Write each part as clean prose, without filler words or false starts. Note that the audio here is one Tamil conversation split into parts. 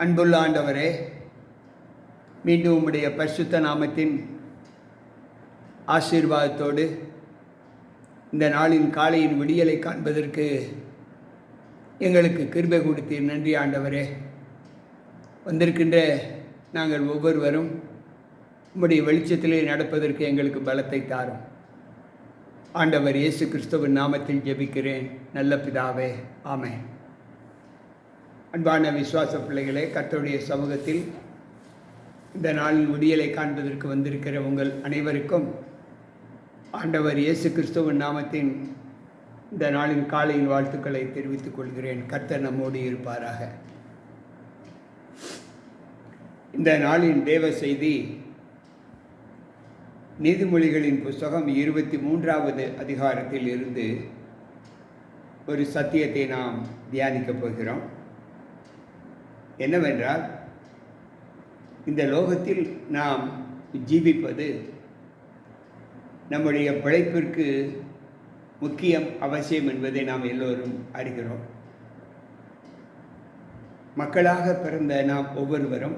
அன்புள்ள ஆண்டவரே, மீண்டும் உம்முடைய பரிசுத்த நாமத்தின் ஆசீர்வாதத்தோடு இந்த நாளின் காலையின் விடியலை காண்பதற்கு எங்களுக்கு கிருபை கொடுத்தீர். நன்றி ஆண்டவரே. வந்திருக்கின்ற நாங்கள் ஒவ்வொருவரும் உம்முடைய வெளிச்சத்திலே நடப்பதற்கு எங்களுக்கு பலத்தை தாரும். ஆண்டவர் இயேசு கிறிஸ்துவின் நாமத்தில் ஜெபிக்கிறேன் நல்ல பிதாவே, ஆமென். அன்பான விசுவாச பிள்ளைகளே, கர்த்தருடைய சமூகத்தில் இந்த நாளின் விடியலை காண்பதற்கு வந்திருக்கிற உங்கள் அனைவருக்கும் ஆண்டவர் இயேசு கிறிஸ்துவின் நாமத்தின் இந்த நாளின் காலையின் வாழ்த்துக்களை தெரிவித்துக் கொள்கிறேன். கர்த்தர் நம்மோடு இருப்பாராக. இந்த நாளின் தேவ செய்தி நீதிமொழிகளின் புஸ்தகம் 23வது அதிகாரத்தில் இருந்து ஒரு சத்தியத்தை நாம் தியானிக்கப் போகிறோம். என்னவென்றால், இந்த லோகத்தில் நாம் ஜீவிப்பது நம்முடைய பிழைப்பிற்கு முக்கியம், அவசியம் என்பதை நாம் எல்லோரும் அறிகிறோம். மக்களாக பிறந்த நாம் ஒவ்வொருவரும்,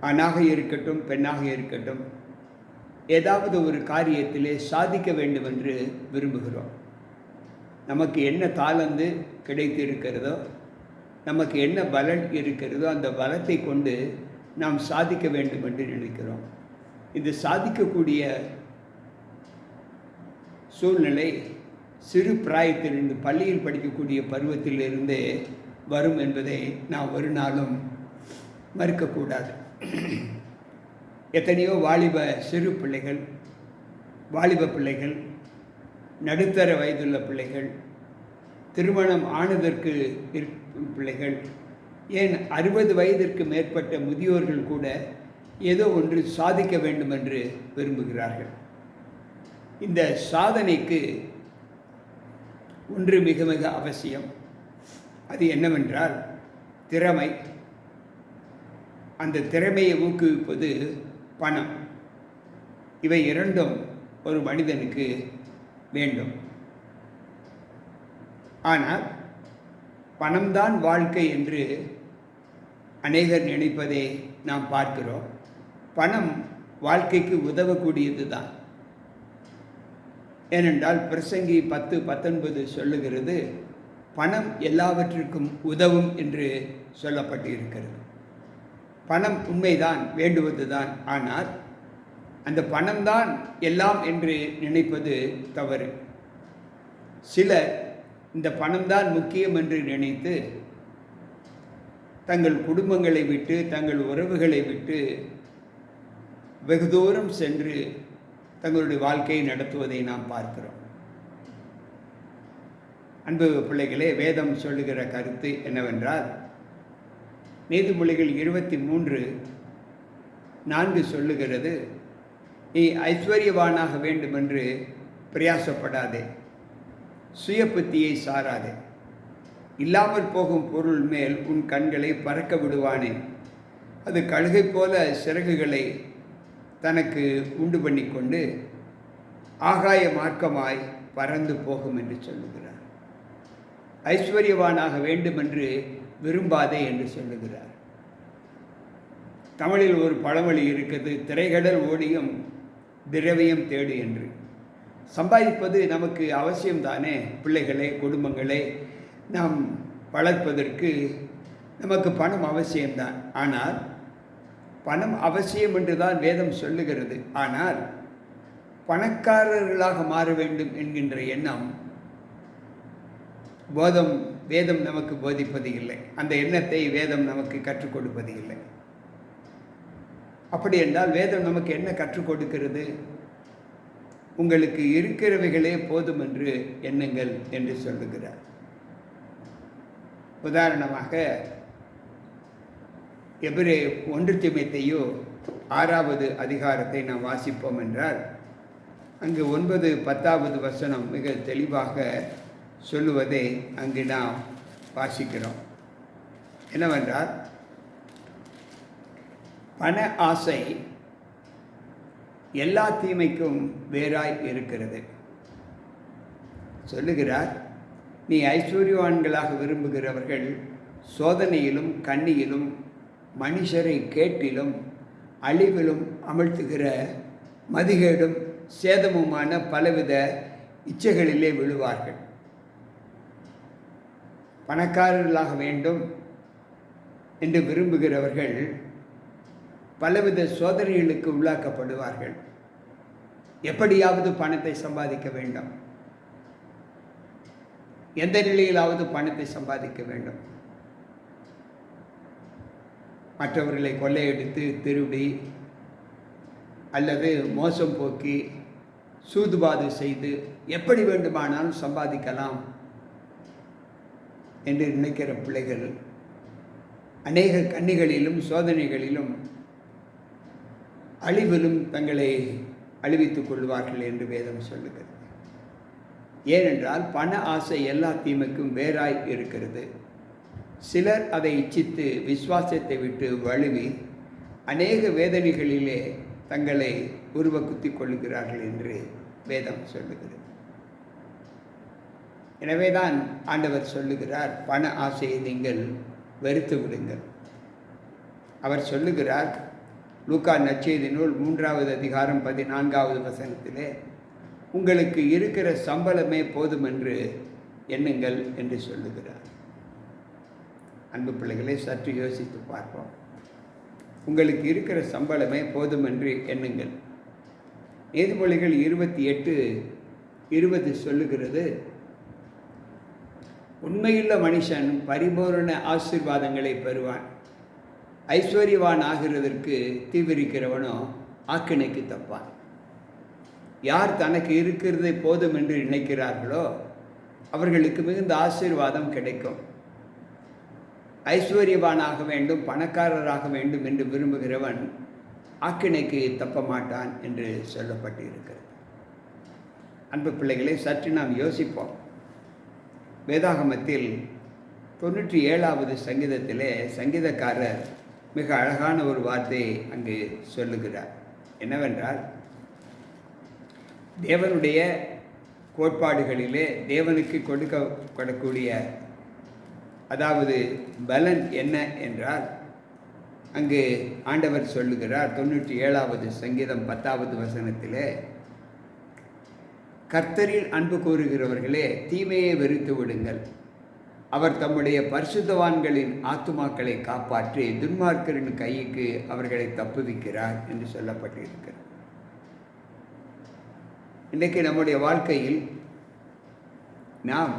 ஆணாக இருக்கட்டும் பெண்ணாக இருக்கட்டும், ஏதாவது ஒரு காரியத்திலே சாதிக்க வேண்டும் என்று விரும்புகிறோம். நமக்கு என்ன தாளந்து கிடைத்திருக்கிறதோ, நமக்கு என்ன பலன் இருக்கிறதோ, அந்த பலத்தை கொண்டு நாம் சாதிக்க வேண்டும் என்று நினைக்கிறோம். இந்த சாதிக்கக்கூடிய சூழ்நிலை சிறு பிராயத்திலிருந்து, பள்ளியில் படிக்கக்கூடிய பருவத்திலிருந்தே வரும் என்பதை நாம் ஒரு நாளும் மறுக்கக்கூடாது. எத்தனையோ வாலிப சிறு பிள்ளைகள், வாலிப பிள்ளைகள், நடுத்தர வயதுள்ள பிள்ளைகள், திருமணம் ஆனதற்கு பிள்ளைகள், ஏன் 60 வயதிற்கு மேற்பட்ட முதியோர்கள் கூட ஏதோ ஒன்று சாதிக்க வேண்டும் என்று விரும்புகிறார்கள். இந்த சாதனைக்கு ஒன்று மிக மிக அவசியம். அது என்னவென்றால் திறமை. அந்த திறமையை ஊக்குவிப்பது பணம். இவை இரண்டும் ஒரு மனிதனுக்கு வேண்டும். ஆனால் பணம்தான் வாழ்க்கை என்று அநேகர் நினைப்பதை நாம் பார்க்கிறோம். பணம் வாழ்க்கைக்கு உதவக்கூடியது தான். ஏனென்றால் பிரசங்கி 10:19 சொல்லுகிறது, பணம் எல்லாவற்றிற்கும் உதவும் என்று சொல்லப்பட்டு இருக்கிறது. பணம் உண்மைதான், வேண்டுவது தான். ஆனால் அந்த பணம்தான் எல்லாம் என்று நினைப்பது தவறு. சிலர் இந்த பணம்தான் முக்கியம் என்று நினைத்து தங்கள் குடும்பங்களை விட்டு, தங்கள் உறவுகளை விட்டு வெகு தூரம் சென்று தங்களுடைய வாழ்க்கையை நடத்துவதை நாம் பார்க்கிறோம். அன்பு பிள்ளைகளே, வேதம் சொல்லுகிற கருத்து என்னவென்றால், நீதிமொழிகள் 23:4 சொல்லுகிறது, நீ ஐஸ்வர்யவானாக வேண்டும் என்று பிரயாசப்படாதே, சுய புத்தியை சாராதே, இல்லாமல் போகும் பொருள் மேல் உன் கண்களை பறக்க விடுவானே, அது கழுகை போல சிறகுகளை தனக்கு உண்டு பண்ணி கொண்டு ஆகாய மார்க்கமாய் பறந்து போகும் என்று சொல்லுகிறார். ஐஸ்வர்யவானாக வேண்டும் என்று விரும்பாதே என்று சொல்லுகிறார். தமிழில் ஒரு பழமொழி இருக்குது, திரைகடல் ஓடியும் திரவியம் தேடு என்று. சம்பாதிப்பது நமக்கு அவசியம்தானே. பிள்ளைகளை, குடும்பங்களை நாம் வளர்ப்பதற்கு நமக்கு பணம் அவசியம்தான். ஆனால் பணம் அவசியம் என்று தான் வேதம் சொல்லுகிறது. ஆனால் பணக்காரர்களாக மாற வேண்டும் என்கின்ற எண்ணம் வேதம் நமக்கு போதிப்பது இல்லை. அந்த எண்ணத்தை வேதம் நமக்கு கற்றுக் கொடுப்பது இல்லை. அப்படி என்றால் வேதம் நமக்கு என்ன கற்றுக் கொடுக்கிறது? உங்களுக்கு இருக்கிறவைகளே போதும் என்று எண்ணுங்கள் என்று சொல்லுகிறார். உதாரணமாக எபிரேயர் 1 தீமோத்தேயு 6வது அதிகாரத்தை நாம் வாசிப்போம் என்றால், அங்கு 9, 10வது வசனம் மிக தெளிவாக சொல்லுவதை அங்கு நாம் வாசிக்கிறோம். என்னவென்றால், பண ஆசை எல்லா தீமைக்கும் வேறாய் இருக்கிறது. சொல்லுகிறார், நீ ஐஸ்வர்யவான்களாக விரும்புகிறவர்கள் சோதனையிலும் கண்ணியிலும் மனுஷரை கேட்டிலும் அழிவிலும் அமிழ்த்துகிற மதிகேடும் சேதமுமான பலவித இச்சைகளிலே விழுவார்கள். பணக்காரர்களாக வேண்டும் என்று விரும்புகிறவர்கள் பலவித சோதனைகளுக்கு உள்ளாக்கப்படுவார்கள். எப்படியாவது பணத்தை சம்பாதிக்க வேண்டும், எந்த நிலையிலாவது பணத்தை சம்பாதிக்க வேண்டும். மற்றவர்களை கொள்ளையடித்து திருடி அல்லது மோசம் போக்கி சூதுபாது செய்து எப்படி வேண்டுமானாலும் சம்பாதிக்கலாம் என்று நினைக்கிற பிள்ளைகள் அநேக கண்ணிகளிலும் சோதனைகளிலும் அழிவிலும் தங்களை அழிவித்துக் கொள்வார்கள் என்று வேதம் சொல்லுகிறது. ஏனென்றால் பண ஆசை எல்லா தீமைக்கும் வேறாய் இருக்கிறது. சிலர் அதை இச்சித்து விசுவாசத்தை விட்டு வழுவி அநேக வேதனைகளிலே தங்களை உருவ குத்தி கொள்ளுகிறார்கள் என்று வேதம் சொல்லுகிறது. எனவேதான் ஆண்டவர் சொல்லுகிறார், பண ஆசையை நீங்கள் வெறுத்து விடுங்கள். அவர் சொல்லுகிறார், லூக்கா நற்செய்தி நூல் 3வது அதிகாரம் 14வது வசனத்திலே, உங்களுக்கு இருக்கிற சம்பளமே போதுமென்று எண்ணுங்கள் என்று சொல்லுகிறார். அன்பு பிள்ளைகளை, சற்று யோசித்து பார்ப்போம். உங்களுக்கு இருக்கிற சம்பளமே போதுமென்று எண்ணுங்கள். நீதிமொழிகள் 28:20 சொல்லுகிறது, உண்மையுள்ள மனுஷன் பரிபூரண ஆசீர்வாதங்களை பெறுவான், ஐஸ்வர்யவான் ஆகிறதற்கு தீவிரிக்கிறவனோ ஆக்கினைக்கு தப்பான். யார் தனக்கு இருக்கிறதை போதும் என்று நினைக்கிறார்களோ அவர்களுக்கு மிகுந்த ஆசீர்வாதம் கிடைக்கும். ஐஸ்வர்யவானாக வேண்டும், பணக்காரராக வேண்டும் என்று விரும்புகிறவன் ஆக்கினைக்கு தப்ப மாட்டான் என்று சொல்லப்பட்டிருக்கிறது. அன்பு பிள்ளைகளை, சற்று நாம் யோசிப்போம். வேதாகமத்தில் 97வது சங்கீதத்திலே சங்கீதக்காரர் மிக அழகான ஒரு வார்த்தையை அங்கு சொல்லுகிறார். என்னவென்றால், தேவனுடைய கோட்பாடுகளிலே தேவனுக்கு கொடுக்கக்கூடிய அதாவது பலன் என்ன என்றால், அங்கு ஆண்டவர் சொல்லுகிறார் 97வது சங்கீதம் 10வது வசனத்திலே, கர்த்தரில் அன்பு கூறுகிறவர்களே தீமையை வெறுத்து விடுங்கள், அவர் தம்முடைய பரிசுத்தவான்களின் ஆத்துமாக்களை காப்பாற்றி துன்மார்க்கரின் கைக்கு அவர்களை தப்புவிக்கிறார் என்று சொல்லப்பட்டிருக்கிறது. இன்றைக்கு நம்முடைய வாழ்க்கையில் நாம்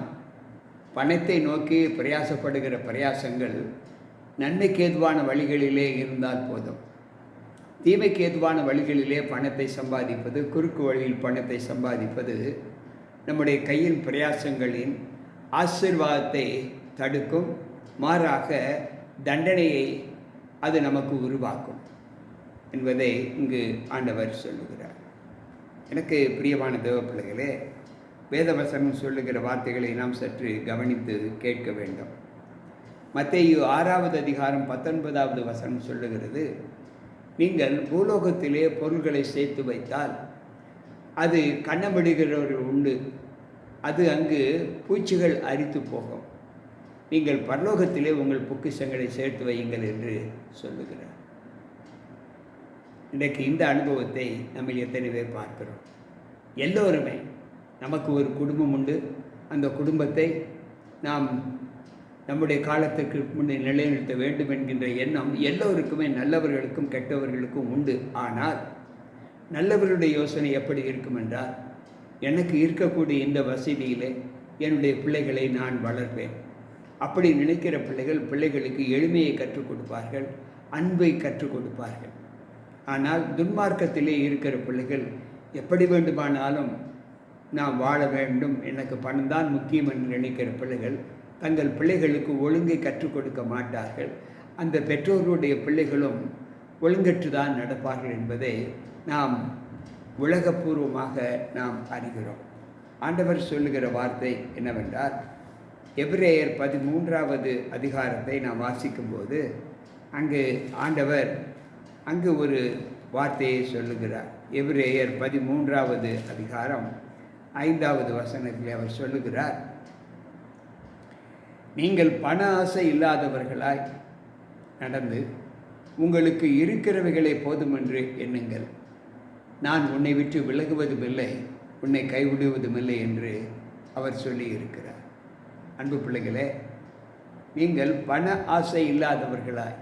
பணத்தை நோக்கி பிரயாசப்படுகிற பிரயாசங்கள் நன்மைக்கு ஏதுவான வழிகளிலே இருந்தால் போதும். தீமைக்கு ஏதுவான வழிகளிலே பணத்தை சம்பாதிப்பது, குறுக்கு வழியில் பணத்தை சம்பாதிப்பது நம்முடைய கையில் பிரயாசங்களின் ஆசீர்வாதத்தை தடுக்கும். மாறாக தண்டனையை அது நமக்கு உருவாக்கும் என்பதை இங்கு ஆண்டவர் சொல்லுகிறார். எனக்கு பிரியமான தேவ பிள்ளைகளே, வேதவசனம் சொல்லுகிற வார்த்தைகளை நாம் சற்று கவனித்து கேட்க வேண்டும். மத்தேயு 6வது அதிகாரம் 19வது வசனம் சொல்லுகிறது, நீங்கள் பூலோகத்திலே பொருள்களை சேர்த்து வைத்தால் அது கண்ணமிடுகிறவர்கள் உண்டு, அது அங்கு பூச்சிகள் அரித்து போகும். நீங்கள் பரலோகத்திலே உங்கள் பொக்கிஷங்களை சேர்த்து வையுங்கள் என்று சொல்லுகிறார். இன்றைக்கு இந்த அனுபவத்தை நம்ம எத்தனை பேர் பார்க்கிறோம்? எல்லோருமே, நமக்கு ஒரு குடும்பம் உண்டு, அந்த குடும்பத்தை நாம் நம்முடைய காலத்திற்கு முன்னே நிலைநிறுத்த வேண்டும் என்கின்ற எண்ணம் எல்லோருக்குமே, நல்லவர்களுக்கும் கெட்டவர்களுக்கும் உண்டு. ஆனால் நல்லவர்களுடைய யோசனை எப்படி இருக்கும் என்றால், எனக்கு இருக்கக்கூடிய இந்த வசதியிலே என்னுடைய பிள்ளைகளை நான் வளர்ப்பேன். அப்படி நினைக்கிற பிள்ளைகளுக்கு எளிமையை கற்றுக் கொடுப்பார்கள், அன்பை கற்றுக் கொடுப்பார்கள். ஆனால் துன்மார்க்கத்திலே இருக்கிற பிள்ளைகள் எப்படி வேண்டுமானாலும் நாம் வாழ வேண்டும், எனக்கு பணம் தான் முக்கியம் என்று நினைக்கிற பிள்ளைகள் தங்கள் பிள்ளைகளுக்கு ஒழுங்கை கற்றுக் கொடுக்க மாட்டார்கள். அந்த பெற்றோர்களுடைய பிள்ளைகளும் ஒழுங்கற்று தான் நடப்பார்கள் என்பதை நாம் உலகப்பூர்வமாக நாம் அறிகிறோம். ஆண்டவர் சொல்லுகிற வார்த்தை என்னவென்றால், எபிரேயர் 13வது அதிகாரத்தை நாம் வாசிக்கும்போது அங்கு ஆண்டவர் அங்கு ஒரு வார்த்தையை சொல்லுகிறார். எபிரேயர் 13வது அதிகாரம் 5வது வசனத்தில் அவர் சொல்லுகிறார், நீங்கள் பண ஆசை இல்லாதவர்களாய் நடந்து உங்களுக்கு இருக்கிறவைகளை போதுமென்று எண்ணுங்கள். நான் உன்னை விட்டு விலகுவதுமில்லை, உன்னை கைவிடுவதுமில்லை என்று அவர் சொல்லி இருக்கிறார். அன்பு பிள்ளைகளே, நீங்கள் பண ஆசை இல்லாதவர்களாய்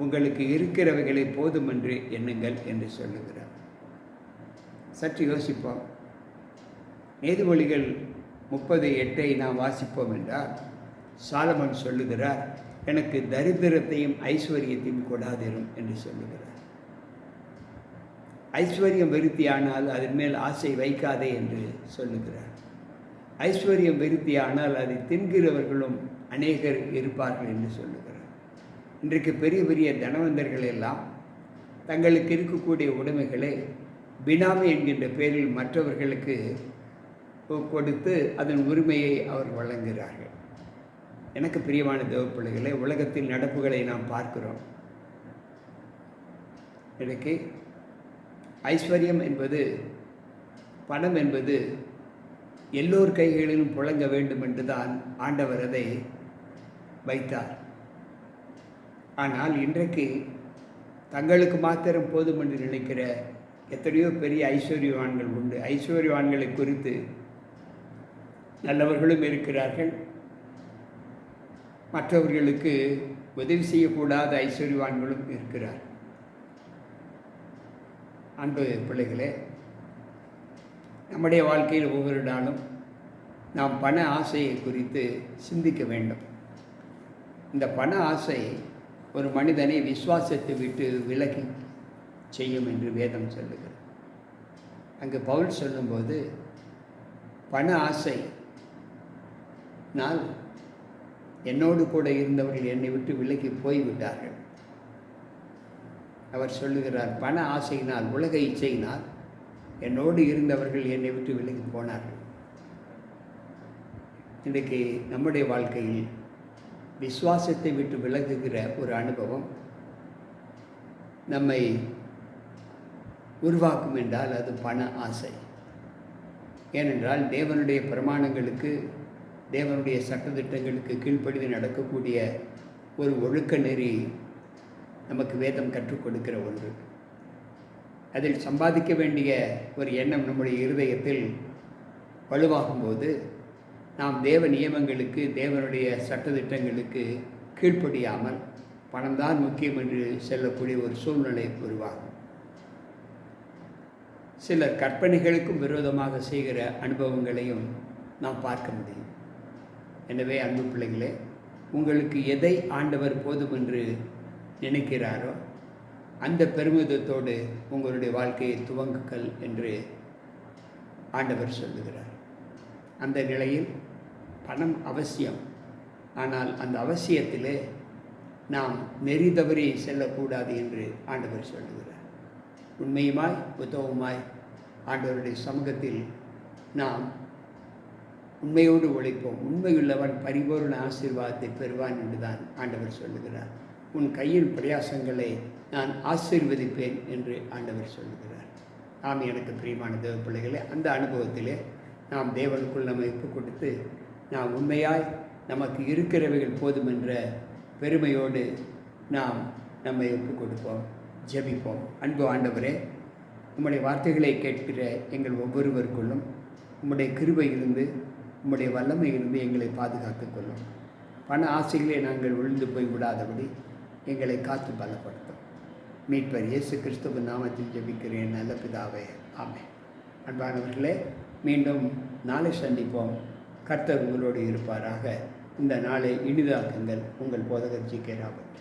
உங்களுக்கு இருக்கிறவைகளை போதுமென்று எண்ணுங்கள் என்று சொல்லுகிறார். சற்று யோசிப்போம். நீதிமொழிகள் 30:8 நாம் வாசிப்போம் என்றால், சாலமன் சொல்லுகிறார், எனக்கு தரித்திரத்தையும் ஐஸ்வர்யத்தையும் கொடாதிரும் என்று சொல்லுகிறார். ஐஸ்வர்யம் விருத்தியானால் அதன் மேல் ஆசை வைக்காதே என்று சொல்லுகிறார். ஐஸ்வர்யம் விருத்தியானால் அதை தின்கிறவர்களும் அநேகர் இருப்பார்கள் என்று சொல்லுகிறார். இன்றைக்கு பெரிய பெரிய தனவந்தர்கள் எல்லாம் தங்களுக்கு இருக்கக்கூடிய உடைமைகளை பினாமி என்கின்ற பெயரில் மற்றவர்களுக்கு கொடுத்து அதன் உரிமையை அவர் வழங்குகிறார்கள். எனக்கு பிரியமான தேவப்பிள்ளைகளே, உலகத்தில் நடப்புகளை நாம் பார்க்கிறோம். இன்றைக்கு ஐஸ்வர்யம் என்பது, பணம் என்பது எல்லோர் கைகளிலும் புழங்க வேண்டும் என்று தான் ஆண்டவர் அதை வைத்தார். ஆனால் இன்றைக்கு தங்களுக்கு மாத்திரம் போதும் என்று நினைக்கிற எத்தனையோ பெரிய ஐஸ்வர்யவான்கள் உண்டு. ஐஸ்வர்யவான்களை குறித்து நல்லவர்களும் இருக்கிறார்கள், மற்றவர்களுக்கு உதவி செய்யக்கூடாத ஐஸ்வர்யவான்களும் இருக்கிறார். அன்பு பிள்ளைகளே, நம்முடைய வாழ்க்கையில் ஒவ்வொரு நாளும் நாம் பண ஆசையை குறித்து சிந்திக்க வேண்டும். இந்த பண ஆசை ஒரு மனிதனை விசுவாசத்தை விட்டு விலகி செய்யும் என்று வேதம் சொல்லுகிறது. அங்கு பவுல் சொல்லும்போது, பண ஆசை நான் என்னோடு கூட இருந்தவர்கள் என்னை விட்டு விலகி போய்விட்டார்கள். அவர் சொல்லுகிறார், பண ஆசையினால், உலக இச்சையினால் என்னோடு இருந்தவர்கள் என்னை விட்டு விலகி போனார்கள். இன்றைக்கு நம்முடைய வாழ்க்கையில் விசுவாசத்தை விட்டு விலகுகிற ஒரு அனுபவம் நம்மை உருவாக்கும் என்றால் அது பண ஆசை. ஏனென்றால் தேவனுடைய பிரமாணங்களுக்கு, தேவனுடைய சட்டத்திட்டங்களுக்கு கீழ்ப்படிந்து நடக்கக்கூடிய ஒரு ஒழுக்க நெறி நமக்கு வேதம் கற்றுக் கொடுக்கிற ஒன்று. அதில் சம்பாதிக்க வேண்டிய ஒரு எண்ணம் நம்முடைய இருதயத்தில் வலுவாகும்போது நாம் தேவ நியமங்களுக்கு, தேவனுடைய சட்டத்திட்டங்களுக்கு கீழ்ப்படியாமல் பணம்தான் முக்கியம் என்று செல்லக்கூடிய ஒரு சூழ்நிலை உருவாகும். சிலர் கற்பனைகளுக்கும் விரோதமாக செய்கிற அனுபவங்களையும் நாம் பார்க்க முடியும். எனவே அன்பு பிள்ளைகளே, உங்களுக்கு எதை ஆண்டவர் போதும் என்று நினைக்கிறாரோ அந்த பெருமிதத்தோடு உங்களுடைய வாழ்க்கையை துவங்குங்கள் என்று ஆண்டவர் சொல்லுகிறார். அந்த நிலையில் பணம் அவசியம். ஆனால் அந்த அவசியத்திலே நாம் நெறி தவறி செல்லக்கூடாது என்று ஆண்டவர் சொல்லுகிறார். உண்மையுமாய் உத்தவமாய் ஆண்டவருடைய சமூகத்தில் நாம் உண்மையோடு உழைப்போம். உண்மையுள்ளவன் பரிபூர்ண ஆசீர்வாதத்தை பெறுவான் என்று தான் ஆண்டவர் சொல்லுகிறார். உன் கையின் பிரயாசங்களை நான் ஆசீர்வதிப்பேன் என்று ஆண்டவர் சொல்லுகிறார். நாம் எனக்கு பிரியமான தேவ பிள்ளைகளே, அந்த அனுபவத்திலே நாம் தேவனுக்குள் நம்மை ஒப்பு கொடுத்து நாம் உண்மையாய் நமக்கு இருக்கிறவைகள் போதும் என்ற பெருமையோடு நாம் நம்மை ஒப்பு கொடுப்போம், ஜெபிப்போம். அன்பு ஆண்டவரே, உம்முடைய வார்த்தைகளை கேட்கிற எங்கள் ஒவ்வொருவருக்குள்ளும் உம்முடைய கிருபை இருந்து, உம்முடைய வல்லமை இருந்து எங்களை பாதுகாத்துக் கொள்ளும். பண ஆசைகளே நாங்கள் விழுந்து போய் விடாதபடி எங்களை காத்து பலப்படுத்தும். மீட்பர் இயேசு கிறிஸ்துவின் நாமத்தில் ஜெபிக்கிறேன் நல்ல பிதாவே, ஆமென். அன்பானவர்களே, மீண்டும் நாளை சந்திப்போம். கர்த்தர் உங்களோடு இருப்பாராக. இந்த நாளை இனிதாக்குங்கள். உங்கள் போதகர் ஜி.கே. ராபர்ட்.